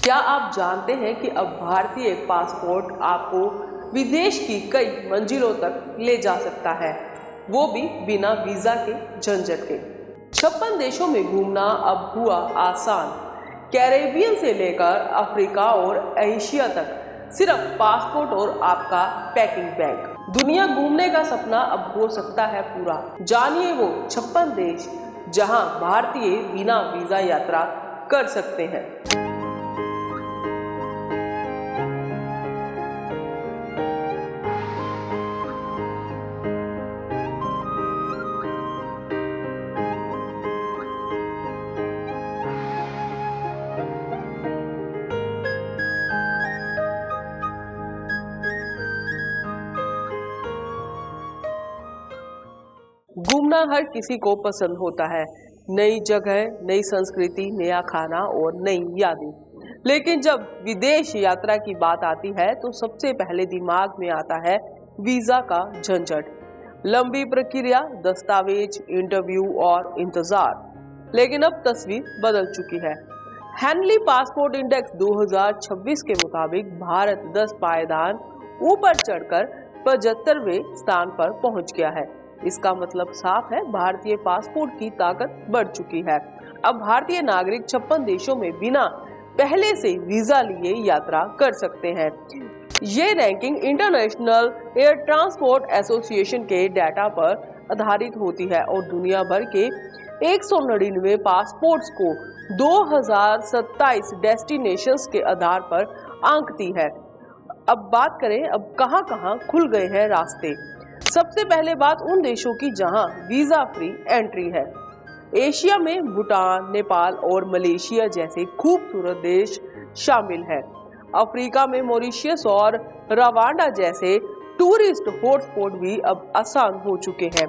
क्या आप जानते हैं कि अब भारतीय पासपोर्ट आपको विदेश की कई मंजिलों तक ले जा सकता है, वो भी बिना वीजा के झंझट के। 56 देशों में घूमना अब हुआ आसान। कैरेबियन से लेकर अफ्रीका और एशिया तक सिर्फ पासपोर्ट और आपका पैकिंग बैग। दुनिया घूमने का सपना अब हो सकता है पूरा। जानिए वो 56 देश जहां भारतीय बिना वीजा यात्रा कर सकते हैं। घूमना हर किसी को पसंद होता है। नई जगह, नई संस्कृति, नया खाना और नई यादें। लेकिन जब विदेश यात्रा की बात आती है तो सबसे पहले दिमाग में आता है वीजा का झंझट। लंबी प्रक्रिया, दस्तावेज, इंटरव्यू और इंतजार। लेकिन अब तस्वीर बदल चुकी है। हेनली पासपोर्ट इंडेक्स 2026 के मुताबिक भारत 10 पायदान ऊपर चढ़कर 75वें स्थान पर पहुंच गया है। इसका मतलब साफ है, भारतीय पासपोर्ट की ताकत बढ़ चुकी है। अब भारतीय नागरिक 56 देशों में बिना पहले से वीजा लिए यात्रा कर सकते हैं। ये ranking international air transport association के डाटा पर आधारित होती है और दुनिया भर के 199 पासपोर्ट्स को 2027 डेस्टिनेशंस के आधार पर आंकती है। अब बात करें अब कहां-कहां खुल गए हैं रास्ते। सबसे पहले बात उन देशों की जहां वीजा फ्री एंट्री है। एशिया में भूटान, नेपाल और मलेशिया जैसे खूबसूरत देश शामिल हैं। अफ्रीका में मॉरिशस और रवांडा जैसे टूरिस्ट हॉटस्पॉट भी अब आसान हो चुके हैं।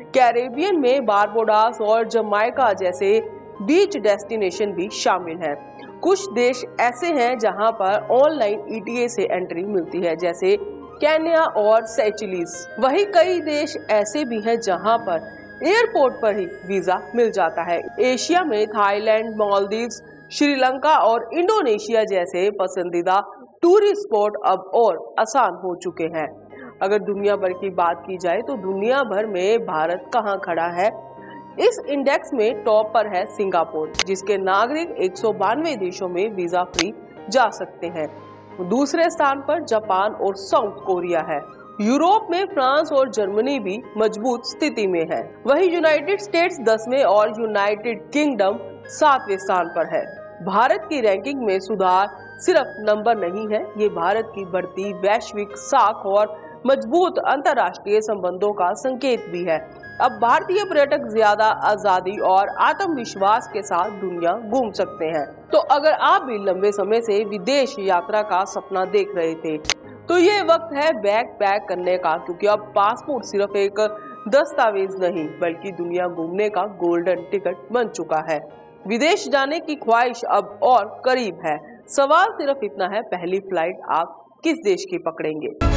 कैरेबियन में बारबोडास और जमाइका जैसे बीच डेस्टिनेशन भी शामिल हैं। कुछ देश ऐसे हैं जहां पर ऑनलाइन ईटीए से एंट्री मिलती है, जैसे केन्या और सेचेल्स। वही कई देश ऐसे भी हैं जहां पर एयरपोर्ट पर ही वीजा मिल जाता है। एशिया में थाईलैंड, मालदीव्स, श्रीलंका और इंडोनेशिया जैसे पसंदीदा टूरिस्ट स्पॉट अब और आसान हो चुके हैं। अगर दुनिया भर की बात की जाए तो दुनिया भर में भारत कहां खड़ा है? इस इंडेक्स में टॉप पर है सिंगापुर, जिसके नागरिक 192 देशों में वीजा फ्री जा सकते हैं। दूसरे स्थान पर जापान और साउथ कोरिया है। यूरोप में फ्रांस और जर्मनी भी मजबूत स्थिति में है। वहीं यूनाइटेड स्टेट्स 10वें और यूनाइटेड किंगडम 7वें स्थान पर है। भारत की रैंकिंग में सुधार सिर्फ नंबर नहीं है, ये भारत की बढ़ती वैश्विक साख और मजबूत अंतर्राष्ट्रीय संबंधों का संकेत भी है। अब भारतीय पर्यटक ज्यादा आजादी और आत्मविश्वास के साथ दुनिया घूम सकते हैं। तो अगर आप भी लंबे समय से विदेश यात्रा का सपना देख रहे थे तो ये वक्त है बैग पैक करने का, क्योंकि अब पासपोर्ट सिर्फ एक दस्तावेज नहीं बल्कि दुनिया घूमने का गोल्डन टिकट बन चुका है। विदेश जाने की ख्वाहिश अब और करीब है। सवाल सिर्फ इतना है, पहली फ्लाइट आप किस देश की पकड़ेंगे।